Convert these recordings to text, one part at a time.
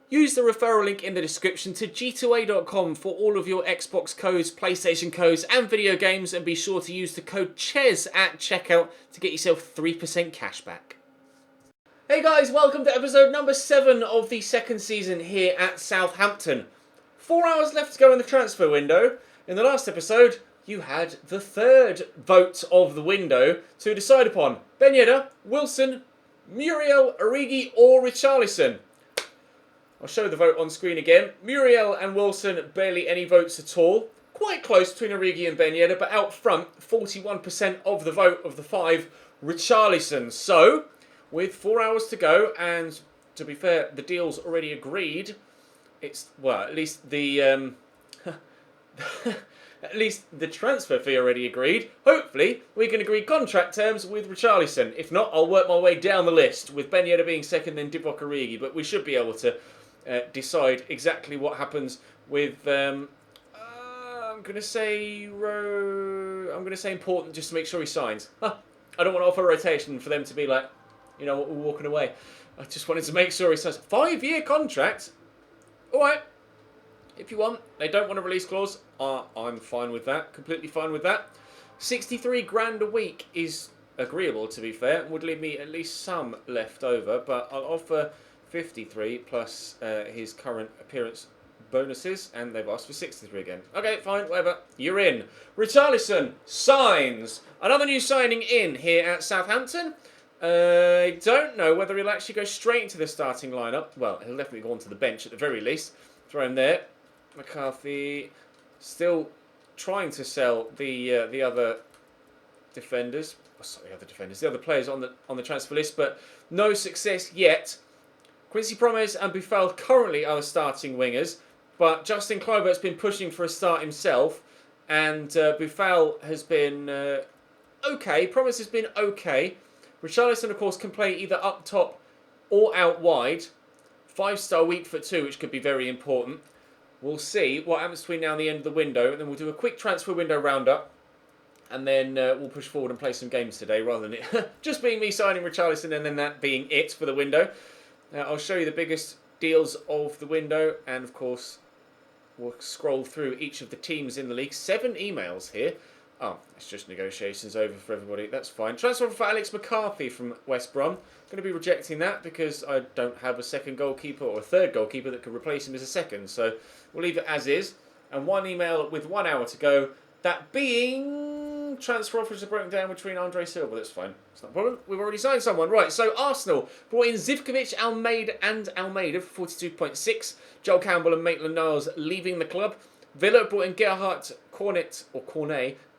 Use the referral link in the description to g2a.com for all of your Xbox codes, PlayStation codes and video games, and be sure to use the code CHES at checkout to get yourself 3% cash back. Hey guys, welcome to episode number 7 of the second season here at Southampton. 4 hours left to go in the transfer window. In the last episode, you had the third vote of the window to decide upon. Ben Yedder, Wilson, Muriel, Origi or Richarlison. I'll show the vote on screen again. Muriel and Wilson, barely any votes at all. Quite close between Origi and Ben Yedder, but out front, 41% of the vote of the 5, Richarlison. So, with 4 hours to go, and to be fair, the deal's already agreed. It's, well, at least the at least the transfer fee already agreed. Hopefully, we can agree contract terms with Richarlison. If not, I'll work my way down the list, with Ben Yedder being second, then Divock Origi. But we should be able to decide exactly what happens with. I'm going to say important, just to make sure he signs. I don't want to offer rotation for them to be like, you know, we're walking away. I just wanted to make sure he signs. 5-year contract. All right. If you want, they don't want a release clause. I'm fine with that. Completely fine with that. 63 grand a week is agreeable, to be fair. Would leave me at least some left over. But I'll offer 53 plus his current appearance bonuses. And they've asked for 63 again. Okay, fine, whatever. You're in. Richarlison signs. Another new signing in here at Southampton. I don't know whether he'll actually go straight into the starting lineup. Well, he'll definitely go onto the bench at the very least. Throw him there. McCarthy still trying to sell the other defenders. Oh, sorry, the other players on the transfer list, but no success yet. Quincy Promes and Buffal currently are the starting wingers, but Justin Kluivert's been pushing for a start himself, and Buffal has been okay. Promes has been okay. Richarlison, of course, can play either up top or out wide. 5-star weak foot 2, which could be very important. We'll see what happens between now and the end of the window, and then we'll do a quick transfer window roundup, and then we'll push forward and play some games today, rather than it just being me signing Richarlison and then that being it for the window. I'll show you the biggest deals of the window, and of course, we'll scroll through each of the teams in the league. 7 emails here. Oh, it's just negotiations over for everybody. That's fine. Transfer for Alex McCarthy from West Brom. Going to be rejecting that because I don't have a second goalkeeper or a third goalkeeper that could replace him as a second. So we'll leave it as is. And 1 email with 1 hour to go. That being transfer offers are broken down between Andre Silva. That's fine. It's not a problem. We've already signed someone. Right, so Arsenal brought in Zivkovic, Almeida for 42.6. Joel Campbell and Maitland-Niles leaving the club. Villa brought in Gerhardt, Cornet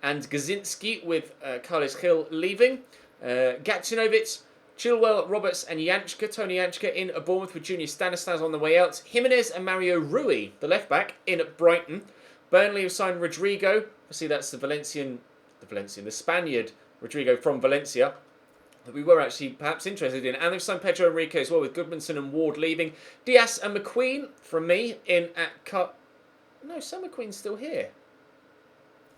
and Gazinski, with Carles Gil leaving. Gacinovic, Chilwell, Roberts and Jančka, Tony Jančka in at Bournemouth with Junior Stanislas on the way out. Jimenez and Mario Rui, the left-back, in at Brighton. Burnley have signed Rodrigo. See, that's the Spaniard Rodrigo from Valencia, that we were actually perhaps interested in. And they've signed Pedro Enrique as well, with Goodmanson and Ward leaving. Diaz and McQueen from me in at No, Sam McQueen's still here.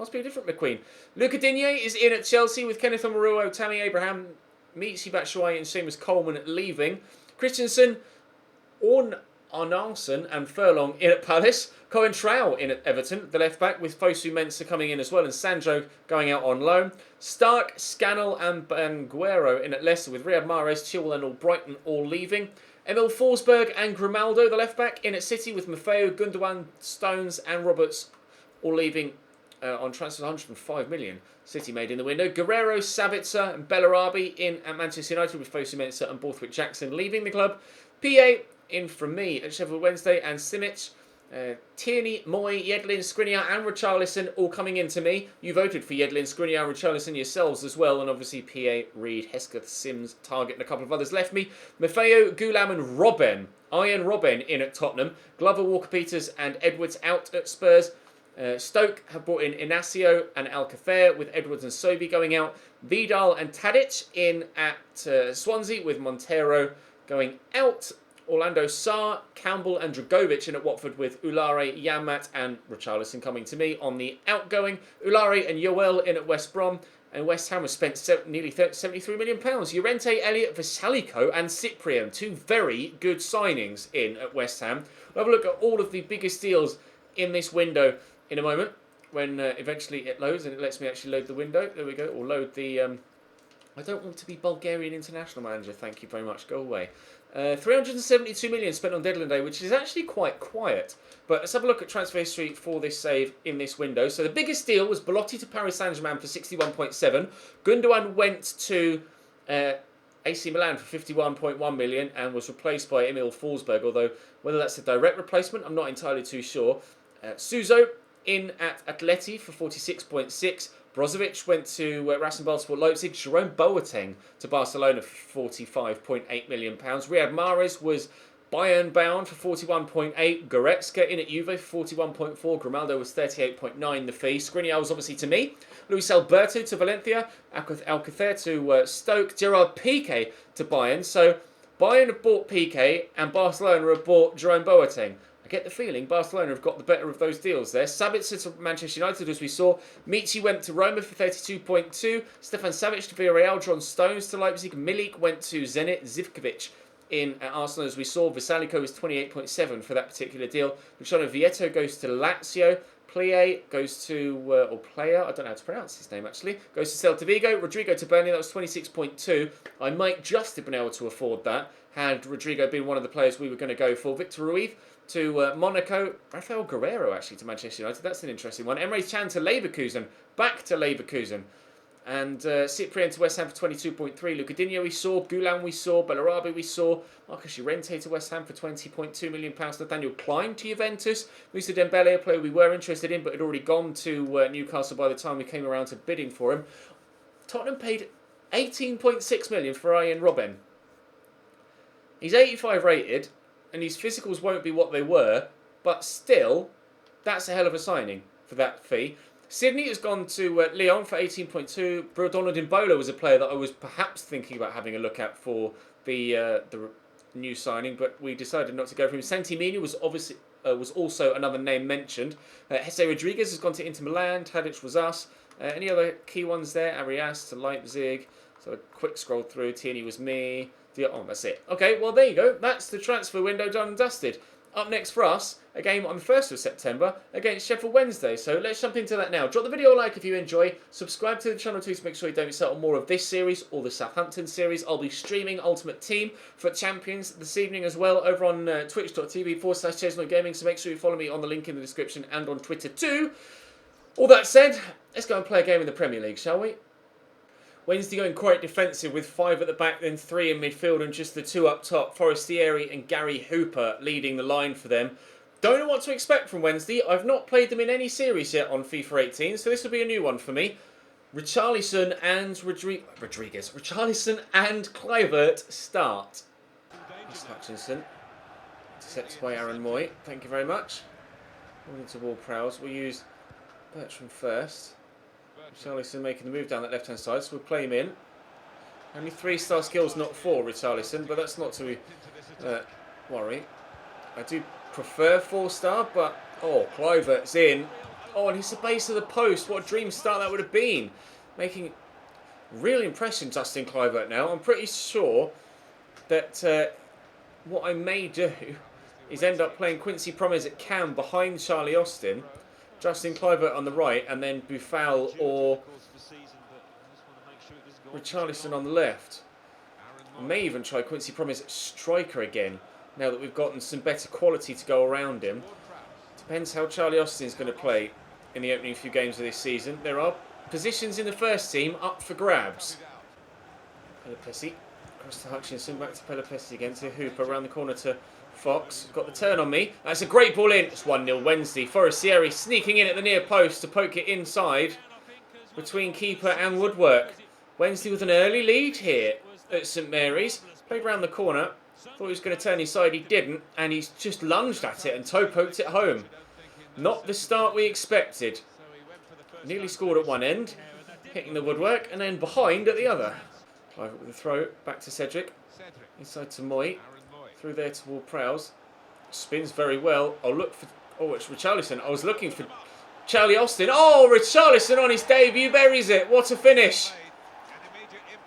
Must be a different McQueen. Luca Digne is in at Chelsea with Kenneth Omaruo, Tammy Abraham, Michi Batshuayi and Seamus Coleman leaving. Christensen, Arnason and Furlong in at Palace. Cohen Trowell in at Everton, the left-back, with Fosu Mensah coming in as well, and Sandro going out on loan. Stark, Scannell and Banguero in at Leicester, with Riyad Mahrez, Chilwell and Brighton all leaving. Emil Forsberg and Grimaldo, the left-back, in at City, with Maffeo, Gundogan, Stones and Roberts all leaving on transfers. 105 million City made in the window. Guerrero, Sabitzer and Bellarabi in at Manchester United, with Fosu Mensah and Borthwick Jackson leaving the club. PA in from me at Sheffield Wednesday, and Simic, Tierney, Moy, Yedlin, Skriniar and Richarlison all coming into me. You voted for Yedlin, Skriniar and Richarlison yourselves as well, and obviously PA, Reed, Hesketh, Sims, Target and a couple of others left me. Maffeo, Goulam and Robben. Ian Robben in at Tottenham. Glover, Walker-Peters and Edwards out at Spurs. Stoke have brought in Inacio and Alcacer, with Edwards and Sobi going out. Vidal and Tadic in at Swansea, with Montero going out. Orlando Sarr, Campbell and Dragovic in at Watford, with Ulare, Yamat and Richarlison coming to me on the outgoing. Ulare and Yoel in at West Brom. And West Ham have spent nearly £73 million. Llorente, Elliott, Vesalico and Cyprian. 2 very good signings in at West Ham. We'll have a look at all of the biggest deals in this window in a moment, when eventually it loads and it lets me actually load the window. There we go. Or load the... I don't want to be Bulgarian international manager, thank you very much. Go away. 372 million spent on deadline day, which is actually quite quiet. But let's have a look at transfer history for this save in this window. So the biggest deal was Belotti to Paris Saint-Germain for 61.7. Gundogan went to AC Milan for 51.1 million and was replaced by Emil Forsberg. Although whether that's a direct replacement, I'm not entirely too sure. Suso in at Atleti for 46.6. Brozovic went to Rasenballsport Leipzig. Jerome Boateng to Barcelona for £45.8 million. Riyad Mahrez was Bayern bound for 41.8. Goretzka in at Juve for 41.4. Grimaldo was 38.9 the fee. Skriniar was obviously to me. Luis Alberto to Valencia. Alcacer to Stoke. Gerard Piqué to Bayern. So Bayern have bought Piqué and Barcelona have bought Jerome Boateng. I get the feeling Barcelona have got the better of those deals there. Sabitzer to Manchester United, as we saw. Michi went to Roma for 32.2. Stefan Savic to Villarreal. John Stones to Leipzig. Milik went to Zenit. Zivkovic in at Arsenal, as we saw. Vesalico was 28.7 for that particular deal. Luciano Vieto goes to Lazio. Plie goes to, or Player, I don't know how to pronounce his name actually, goes to Celta Vigo. Rodrigo to Burnley, that was 26.2. I might just have been able to afford that had Rodrigo been one of the players we were going to go for. Victor Ruiz to Monaco. Rafael Guerrero actually to Manchester United. That's an interesting one. Emre Can to Leverkusen. Back to Leverkusen. And Cyprian to West Ham for 22.3. Lucadinho we saw. Gulan we saw. Bellarabi we saw. Marcus Llorente to West Ham for £20.2 million. Nathaniel Klein to Juventus. Moussa Dembele, a player we were interested in but had already gone to Newcastle by the time we came around to bidding for him. Tottenham paid £18.6 million for Arjen Robben. He's 85 rated and his physicals won't be what they were, but still, that's a hell of a signing for that fee. Sydney has gone to Lyon for 18.2. Donald Imbola was a player that I was perhaps thinking about having a look at for the new signing, but we decided not to go for him. Santimina was obviously was also another name mentioned. Jesse Rodriguez has gone to Inter Milan. Tadic was us. Any other key ones there? Arias to Leipzig. So a quick scroll through. Tierney was me. Oh, that's it. Okay, well, there you go. That's the transfer window done and dusted. Up next for us, a game on the 1st of September against Sheffield Wednesday. So let's jump into that now. Drop the video a like if you enjoy. Subscribe to the channel too to make sure you don't miss out on more of this series or the Southampton series. I'll be streaming Ultimate Team for Champions this evening as well over on twitch.tv/ChesnoGaming. So make sure you follow me on the link in the description and on Twitter too. All that said, let's go and play a game in the Premier League, shall we? Wednesday going quite defensive with 5 at the back, then 3 in midfield and just the 2 up top. Forestieri and Gary Hooper leading the line for them. Don't know what to expect from Wednesday. I've not played them in any series yet on FIFA 18, so this will be a new one for me. Richarlison and Rodriguez. Richarlison and Kluivert start. That's Hutchinson. Intercepted by Aaron Moy. Thank you very much. Moving to Ward-Prowse. We'll use Bertram first. Richarlison making the move down that left-hand side, so we'll play him in. Only 3-star skills, not 4, Richarlison, but that's not to worry. I do prefer 4-star, but... Oh, Kluivert's in. Oh, and he's the base of the post. What a dream start that would have been. Making real impression, Justin Kluivert now. I'm pretty sure that what I may do is end up playing Quincy Promes at cam behind Charlie Austin. Justin Kluivert on the right, and then Buffal or Richarlison on the left. I may even try Quincy Promes at striker again, now that we've gotten some better quality to go around him. Depends how Charlie Austin's going to play in the opening few games of this season. There are positions in the first team up for grabs. Pelopessi, across to Hutchinson, back to Pelopessi again, to Hooper, around the corner to Fox. Got the turn on me. That's a great ball in. It's 1-0 Wednesday. Forestieri sneaking in at the near post to poke it inside between keeper and Woodwork. Wednesday with an early lead here at St Mary's. Played round the corner. Thought he was going to turn his side. He didn't. And he's just lunged at it and toe poked it home. Not the start we expected. Nearly scored at one end. Hitting the Woodwork. And then behind at the other. Clive with the throw. Back to Cedric. Inside to Moy. Through there to Ward-Prowse. Spins very well. I'll look for... Oh, it's Richarlison. I was looking for Charlie Austin. Oh, Richarlison on his debut buries it. What a finish.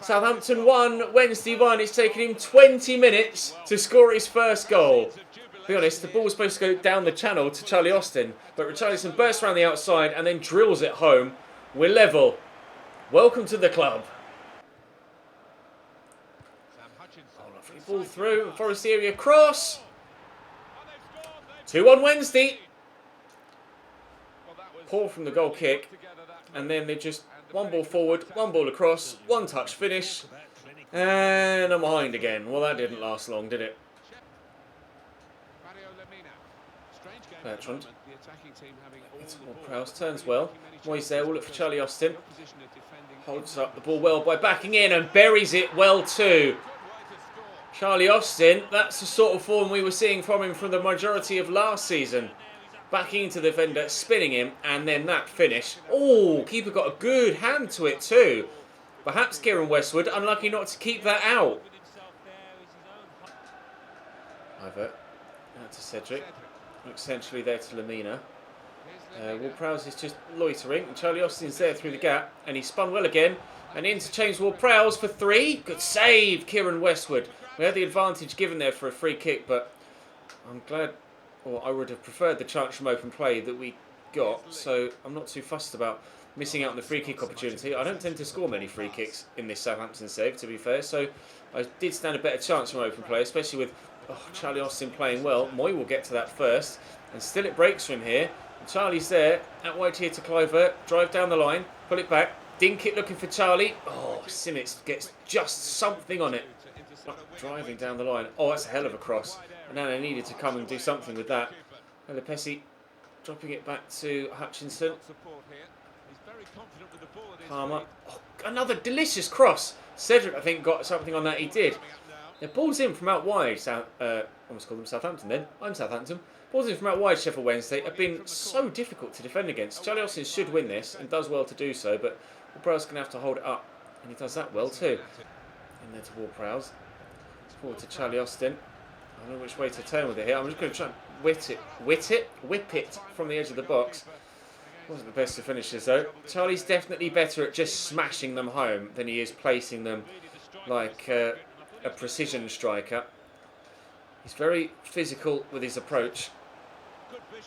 Southampton 1, Wednesday 1. It's taken him 20 minutes to score his first goal. To be honest, the ball was supposed to go down the channel to Charlie Austin, but Richarlison bursts around the outside and then drills it home. We're level. Welcome to the club. Lovely ball through. Forest area cross. 2-1 Wednesday. Poor from the goal kick. And then they just one ball forward, one ball across, one touch finish. And I'm behind again. Well, that didn't last long, did it? Bertrand. It's Ward-Prowse, turns well. Moyes there, will look for Charlie Austin. Holds up the ball well by backing in and buries it well too. Charlie Austin, that's the sort of form we were seeing from him from the majority of last season. Backing into the defender, spinning him, and then that finish. Oh, keeper got a good hand to it too. Perhaps Kieran Westwood, unlucky not to keep that out. Over. Out to Cedric. Essentially there to Lamina. Ward-Prowse is just loitering, and Charlie Austin's there through the gap, and he spun well again, and interchanges Ward-Prowse for 3. Good save, Kieran Westwood. We had the advantage given there for a free kick, but I'm glad, or I would have preferred the chance from open play that we got, so I'm not too fussed about missing out on the free kick opportunity. I don't tend to score many free kicks in this Southampton save, to be fair, so I did stand a better chance from open play, especially with Charlie Austin playing well. Moy will get to that first, and still it breaks from here. And Charlie's there, out wide here to Clivert, drive down the line, pull it back, dink it looking for Charlie. Oh, Simic gets just something on it. Driving down the line. Oh, that's a hell of a cross. And now they needed to come and do something with that. Pelopessi dropping it back to Hutchinson. Palmer. Oh, another delicious cross. Cedric, I think, got something on that. He did. The ball's in from out wide. I almost called them Southampton then. I'm Southampton. Balls in from out wide, Sheffield Wednesday have been so difficult to defend against. Charlie Austin should win this and does well to do so, but Ward-Prowse going to have to hold it up. And he does that well too. In there to Ward-Prowse. Forward to Charlie Austin. I don't know which way to turn with it here. I'm just going to try and whip it from the edge of the box. Wasn't the best of finishes though. Charlie's definitely better at just smashing them home than he is placing them like a precision striker. He's very physical with his approach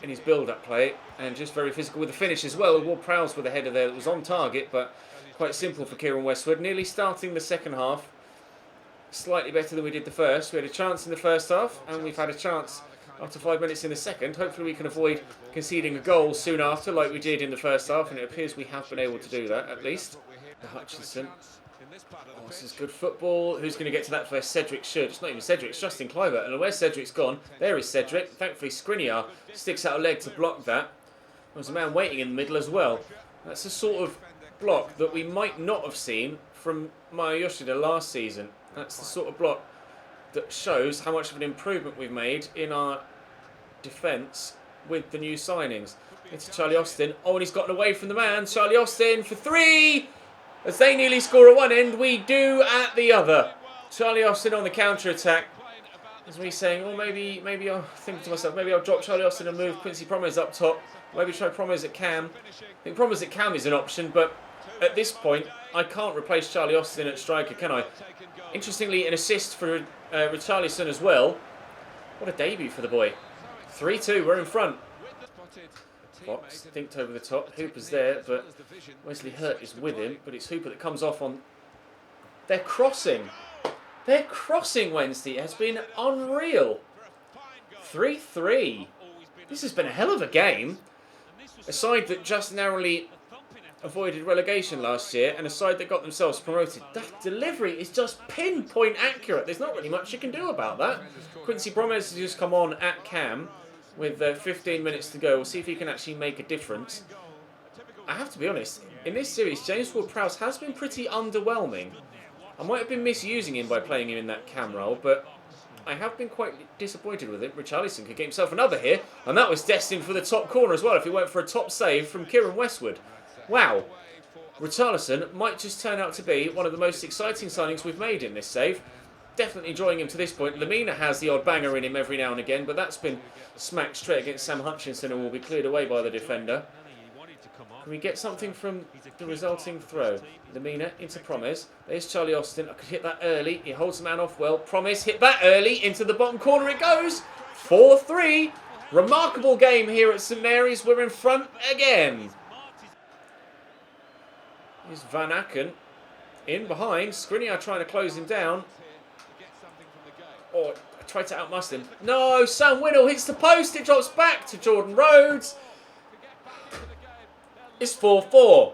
in his build-up play, and just very physical with the finish as well. Ward-Prowse with a header there that was on target, but quite simple for Kieran Westwood. Nearly starting the second half. Slightly better than we did the first. We had a chance in the first half, and we've had a chance after 5 minutes in the second. Hopefully we can avoid conceding a goal soon after, like we did in the first half, and it appears we have been able to do that, at least. The Hutchinson. Oh, this is good football. Who's going to get to that first? Cedric should. It's not even Cedric, it's Justin Clivert. And where Cedric's gone, there is Cedric. Thankfully, Skriniar sticks out a leg to block that. There's a man waiting in the middle as well. That's the sort of block that we might not have seen from Maya Yoshida last season. That's the sort of block that shows how much of an improvement we've made in our defence with the new signings. Into Charlie Austin. Oh, and he's gotten away from the man. Charlie Austin for 3! As they nearly score at one end, we do at the other. Charlie Austin on the counter-attack. As me saying, oh, maybe I'll think to myself, maybe I'll drop Charlie Austin and move Quincy Promes up top. Maybe try Promes at Cam. I think Promes at Cam is an option, but at this point, I can't replace Charlie Austin at striker, can I? Interestingly, an assist for Richarlison as well. What a debut for the boy. 3-2, we're in front. Fox thinked over the top. Hooper's there, but Wesley Hurt is with him. But it's Hooper that comes off on... They're crossing. Their crossing Wednesday has been unreal. 3-3. This has been a hell of a game. A side that just narrowly avoided relegation last year, and a side that got themselves promoted. That delivery is just pinpoint accurate. There's not really much you can do about that. Quincy Promes has just come on at Cam with 15 minutes to go. We'll see if he can actually make a difference. I have to be honest, in this series, James Ward-Prowse has been pretty underwhelming. I might have been misusing him by playing him in that Cam role, but I have been quite disappointed with it. Richarlison could get himself another here, and that was destined for the top corner as well if he went for a top save from Kieran Westwood. Wow. Richarlison might just turn out to be one of the most exciting signings we've made in this save. Definitely enjoying him to this point. Lamina has the odd banger in him every now and again, but that's been smacked straight against Sam Hutchinson and will be cleared away by the defender. Can we get something from the resulting throw? Lamina into Promise. There's Charlie Austin. I could hit that early. He holds the man off well. Promise hit that early. Into the bottom corner it goes. 4-3. Remarkable game here at St Mary's. We're in front again. Here's Van Aken in behind. Skriniar trying to close him down. Oh, I tried to outmuscle him. No, Sam Whittle hits the post. It drops back to Jordan Rhodes. It's 4-4.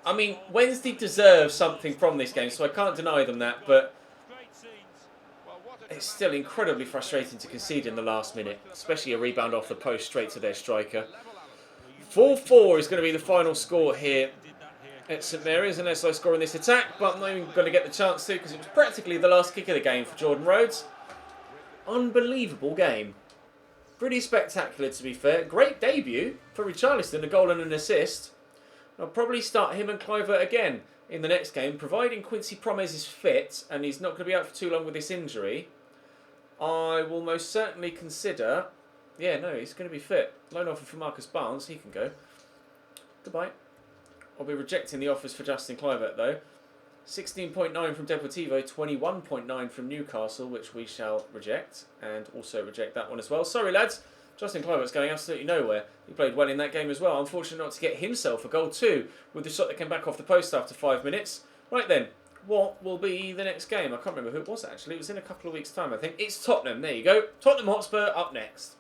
I mean, Wednesday deserves something from this game, so I can't deny them that, but it's still incredibly frustrating to concede in the last minute, especially a rebound off the post straight to their striker. 4-4 is going to be the final score here at St Mary's, unless I score in this attack, but I'm not even going to get the chance to because it was practically the last kick of the game for Jordan Rhodes. Unbelievable game. Pretty spectacular, to be fair. Great debut for Richarlison, a goal and an assist. I'll probably start him and Kluivert again in the next game, providing Quincy Promes is fit and he's not going to be out for too long with this injury. I will most certainly consider... Yeah, no, he's going to be fit. Loan offer for Marcus Barnes, he can go. Goodbye. I'll be rejecting the offers for Justin Kluivert, though. 16.9 from Deportivo, 21.9 from Newcastle, which we shall reject, and also reject that one as well. Sorry, lads. Justin Kluivert's going absolutely nowhere. He played well in that game as well. Unfortunate not to get himself a goal too, with the shot that came back off the post after 5 minutes. Right then, what will be the next game? I can't remember who it was, actually. It was in a couple of weeks' time, I think. It's Tottenham. There you go. Tottenham Hotspur up next.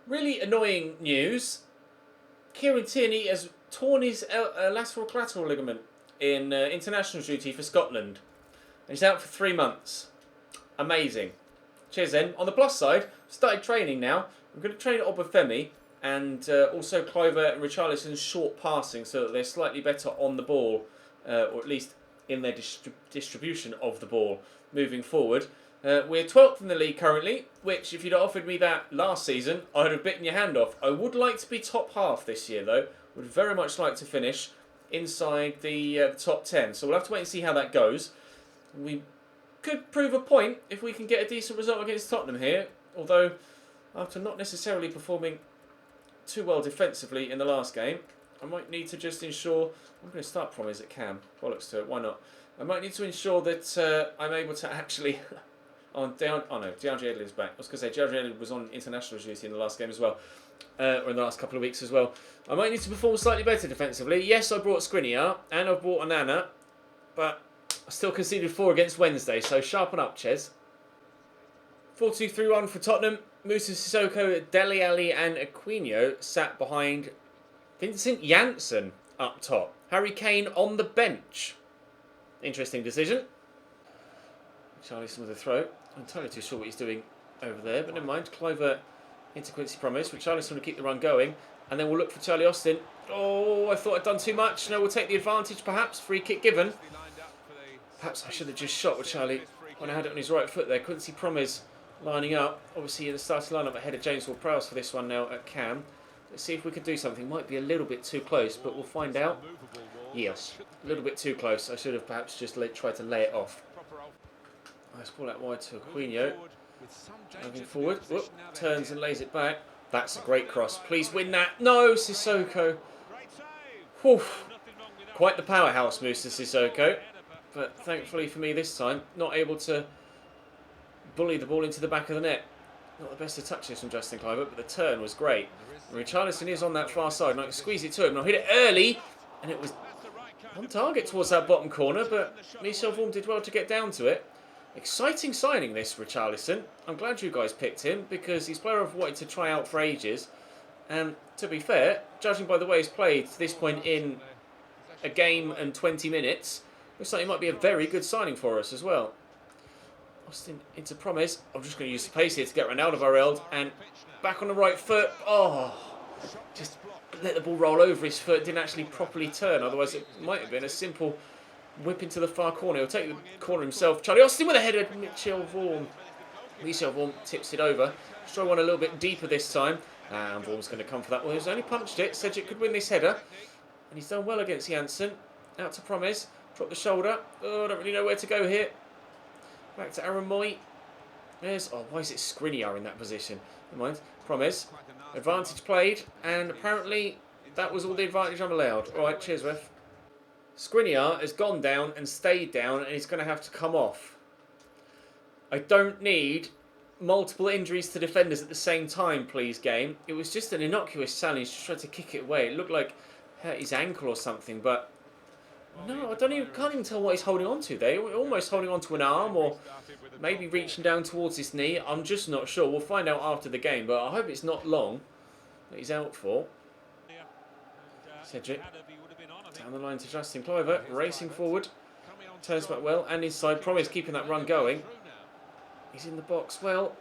Really annoying news. Kieran Tierney has torn his lateral collateral ligament in international duty for Scotland. And he's out for 3 months. Amazing. Cheers then. On the plus side, started training now. I'm going to train Obafemi and also Kluivert and Richarlison's short passing so that they're slightly better on the ball, or at least in their distribution of the ball moving forward. We're 12th in the league currently, which if you'd offered me that last season, I'd have bitten your hand off. I would like to be top half this year though. Would very much like to finish inside the top 10. So we'll have to wait and see how that goes. We could prove a point if we can get a decent result against Tottenham here. Although, after not necessarily performing too well defensively in the last game, I might need to just ensure... I'm going to start Promise at Cam. Bollocks to it, why not? I might need to ensure that I'm able to actually... DeAndre Edley's back. I was going to say, DeAndre Edley was on international duty in the last game as well. Or in the last couple of weeks as well. I might need to perform slightly better defensively. Yes, I brought Skriniar and I've brought Onana, but I still conceded 4 against Wednesday, so sharpen up, Ches. 4-2-3-1 for Tottenham. Musa Sissoko, Dele Alli and Aquino sat behind Vincent Janssen up top. Harry Kane on the bench. Interesting decision. Richarlison with a throw. I'm entirely too sure what he's doing over there, but never mind. Kluivert into Quincy Promes. Richarlison will keep the run going, and then we'll look for Charlie Austin. Oh, I thought I'd done too much. No, we'll take the advantage perhaps. Free kick given. Perhaps I should have just shot with Charlie when I had it on his right foot there. Quincy Promes lining up. Obviously in the starting lineup ahead of James Ward-Prowse for this one now at Cam. Let's see if we can do something. Might be a little bit too close, but we'll find out. Yes, a little bit too close. I should have perhaps just tried to lay it off. Nice ball out wide to Aquino. Moving forward. Whoop, turns and lays it back. That's a great cross. Please win that. No, Sissoko. Whew. Quite the powerhouse, Musa Sissoko. But thankfully for me this time, not able to bully the ball into the back of the net. Not the best of touches from Justin Kluivert, but the turn was great. Richarlison is on that far side, and I can squeeze it to him. And I hit it early, and it was on target towards that bottom corner, but Michel Vorm did well to get down to it. Exciting signing this, Richarlison. I'm glad you guys picked him, because he's a player I've wanted to try out for ages. And to be fair, judging by the way he's played to this point in a game and 20 minutes, looks like he might be a very good signing for us as well. Austin into Promise. I'm just going to use the pace here to get Ronaldo Varela, and back on the right foot. Oh, just let the ball roll over his foot. Didn't actually properly turn. Otherwise, it might have been a simple whip into the far corner. He'll take the corner himself. Charlie Austin with a header. Michel Vorm tips it over. Let's try one a little bit deeper this time. And Vorm's going to come for that one. He's only punched it. Cedric could win this header. And he's done well against Janssen. Out to Promise. Drop the shoulder. Oh, I don't really know where to go here. Back to Aaron Moy. There's... Oh, why is it Skriniar in that position? Never mind. Promise. Advantage played, and apparently that was all the advantage I'm allowed. Alright, cheers, ref. Skriniar has gone down and stayed down, and he's going to have to come off. I don't need multiple injuries to defenders at the same time, please, game. It was just an innocuous challenge to try to kick it away. It looked like his ankle or something, but no, can't even tell what he's holding on to there. Almost holding on to an arm, or maybe reaching down towards his knee. I'm just not sure. We'll find out after the game, but I hope it's not long that he's out for. Cedric down the line to Justin Kluivert, racing forward, turns back well, and inside. Promise keeping that run going. He's in the box. Well,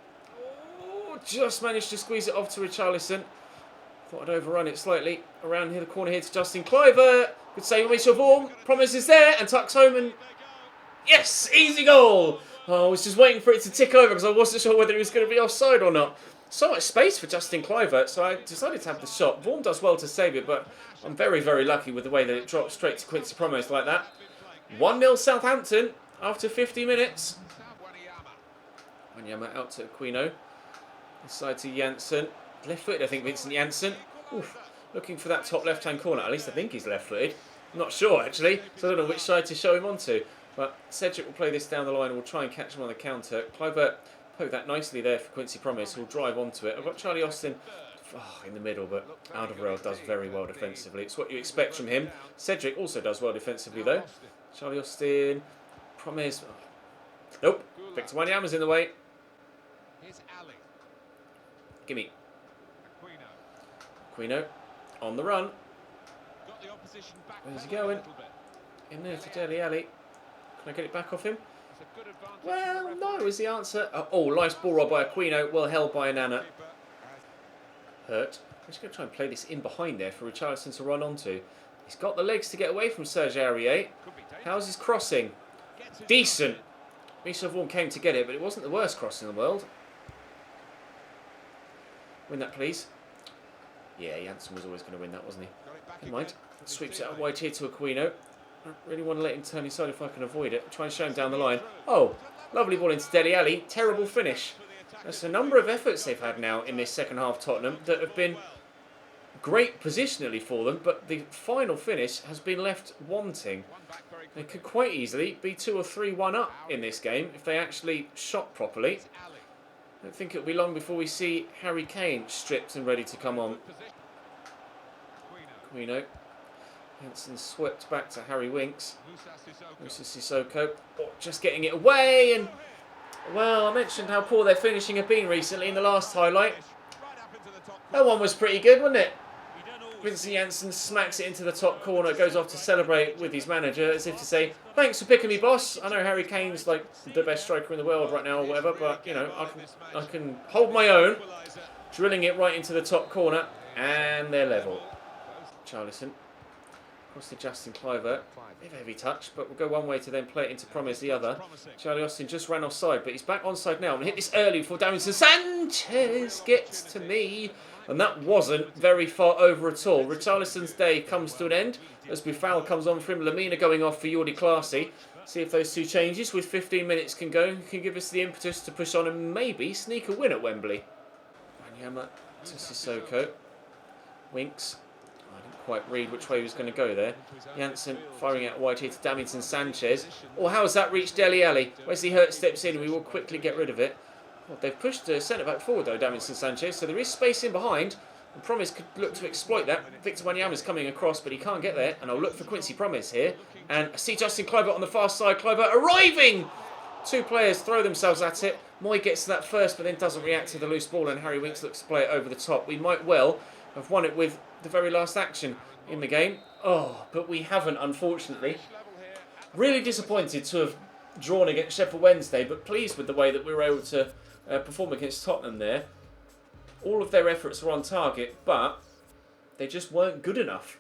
just managed to squeeze it off to Richarlison. Thought I'd overrun it slightly. Around here, the corner here to Justin Kluivert. Good save on Ep7. Promise is there and tucks home and... Yes! Easy goal! Oh, I was just waiting for it to tick over because I wasn't sure whether he was going to be offside or not. So much space for Justin Kluivert, so I decided to have the shot. Vaughan does well to save it, but I'm very, very lucky with the way that it drops straight to Quincy Promes like that. 1-0 Southampton after 50 minutes. Wanyama out to Aquino. This side to Janssen. Left-footed, I think, Vincent Janssen. Oof. Looking for that top left-hand corner. At least I think he's left-footed. I'm not sure, actually, so I don't know which side to show him onto. But Cedric will play this down the line and we'll try and catch him on the counter. Kluivert poked that nicely there for Quincy Promes, who'll drive onto it. I've got Charlie Austin in the middle, but Alderweireld does very well defensively. It's what you expect from him. Cedric also does well defensively, though. Charlie Austin, Promes. Nope. Victor Wanyama's in the way. Gimme. Aquino on the run. Where's he going? In there to Dele Alli. Can I get it back off him? Well, no is the answer. Oh, nice ball roll by Aquino. Well held by Anana. Hurt. I'm just going to try and play this in behind there for Richarlison to run onto. He's got the legs to get away from Serge Aurier. How's his crossing? Decent. Michel Vaughan came to get it, but it wasn't the worst cross in the world. Win that, please. Yeah, Janssen was always going to win that, wasn't he? Never mind. Sweeps it out wide here to Aquino. I really want to let him turn inside if I can avoid it. Try and show him down the line. Oh, lovely ball into Dele Alli. Terrible finish. There's a number of efforts they've had now in this second half, Tottenham, that have been great positionally for them, but the final finish has been left wanting. They could quite easily be 2 or 3-1 up in this game if they actually shot properly. I don't think it'll be long before we see Harry Kane stripped and ready to come on. Aquino. Janssen swept back to Harry Winks. Musa Sissoko. Oh, just getting it away. And, well, I mentioned how poor their finishing had been recently in the last highlight. That one was pretty good, wasn't it? Vincent Janssen smacks it into the top corner, goes off to celebrate with his manager as if to say, thanks for picking me, boss. I know Harry Kane's like the best striker in the world right now or whatever, but, you know, I can hold my own. Drilling it right into the top corner, and they're level. Richarlison. Across to Justin Kluivert. Bit of a heavy touch, but we'll go one way to then play it into Promes the other. Charlie Austin just ran offside, but he's back onside now. I'm going to hit this early before Davinson Sanchez gets to me. And that wasn't very far over at all. Richarlison's day comes to an end as Buffal comes on for him. Lamina going off for Jordi Claessy. See if those two changes with 15 minutes can give us the impetus to push on and maybe sneak a win at Wembley. Wanyama to Sissoko. Winks. I didn't quite read which way he was going to go there. Janssen firing out wide here to Davinson Sanchez. Oh, how has that reached Dele Alli? Wesley Hurt steps in and we will quickly get rid of it. Well, they've pushed the centre-back forward, though, Davinson Sanchez, so there is space in behind. And Promes could look to exploit that. Victor Wanyama's coming across, but he can't get there. And I'll look for Quincy Promes here. And I see Justin Kluivert on the far side. Kluivert arriving! Two players throw themselves at it. Moy gets to that first, but then doesn't react to the loose ball, and Harry Winks looks to play it over the top. We might well have won it with the very last action in the game. Oh, but we haven't, unfortunately. Really disappointed to have drawn against Sheffield Wednesday, but pleased with the way that we were able to perform against Tottenham there. All of their efforts were on target, but they just weren't good enough.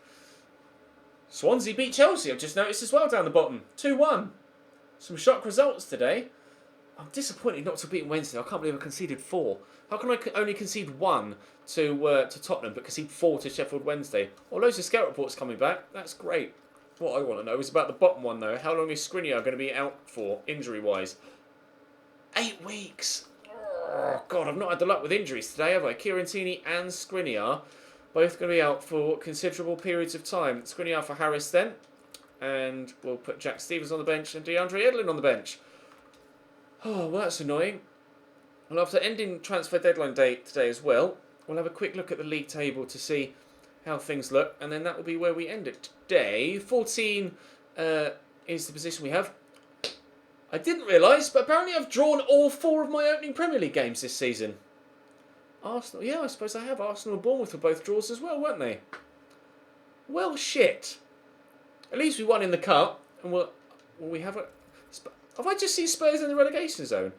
Swansea beat Chelsea, I've just noticed as well down the bottom. 2-1. Some shock results today. I'm disappointed not to beat Wednesday. I can't believe I conceded 4. How can I only concede 1 to Tottenham but concede 4 to Sheffield Wednesday? Well, loads of scout reports coming back. That's great. What I want to know is about the bottom one, though. How long is Skriniar going to be out for, injury-wise? 8 weeks. Oh, God, I've not had the luck with injuries today, have I? Chiarantini and Skriniar, both going to be out for considerable periods of time. Skriniar for Harris then. And we'll put Jack Stevens on the bench and DeAndre Edlin on the bench. Oh, well, that's annoying. Well, after ending transfer deadline day today as well, we'll have a quick look at the league table to see how things look. And then that will be where we end it today. 14 is the position we have. I didn't realise, but apparently I've drawn all 4 of my opening Premier League games this season. Arsenal, yeah, I suppose I have. Arsenal and Bournemouth were both draws as well, weren't they? Well, shit. At least we won in the cup, and we have a. Have I just seen Spurs in the relegation zone?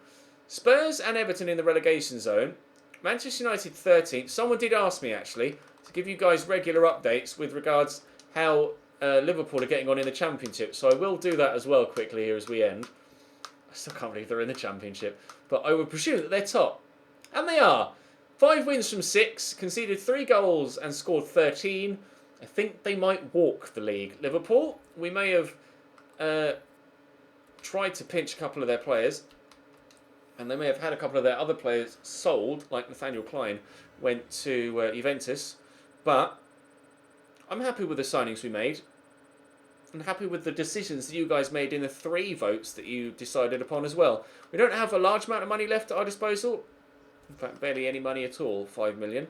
Spurs and Everton in the relegation zone. Manchester United 13th. Someone did ask me actually to give you guys regular updates with regards how Liverpool are getting on in the Championship. So I will do that as well quickly here as we end. I still can't believe they're in the Championship, but I would presume that they're top, and they are. 5 wins from 6, conceded 3 goals and scored 13. I think they might walk the league. Liverpool, we may have tried to pinch a couple of their players, and they may have had a couple of their other players sold, like Nathaniel Klein went to Juventus. But I'm happy with the signings we made, and happy with the decisions that you guys made in the 3 votes that you decided upon as well. We don't have a large amount of money left at our disposal. In fact, barely any money at all, 5 million.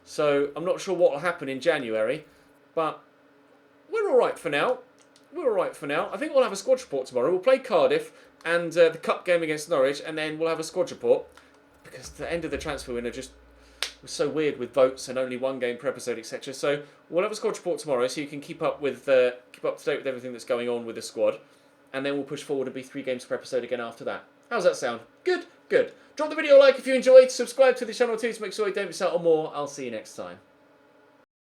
So I'm not sure what will happen in January. But we're all right for now. We're all right for now. I think we'll have a squad report tomorrow. We'll play Cardiff and the cup game against Norwich, and then we'll have a squad report because the end of the transfer window just was so weird with votes and only 1 game per episode, etc. So we'll have a squad report tomorrow, so you can keep up to date with everything that's going on with the squad, and then we'll push forward and be 3 games per episode again after that. How's that sound? Good, good. Drop the video a like if you enjoyed. Subscribe to the channel too to make sure you don't miss out on more. I'll see you next time.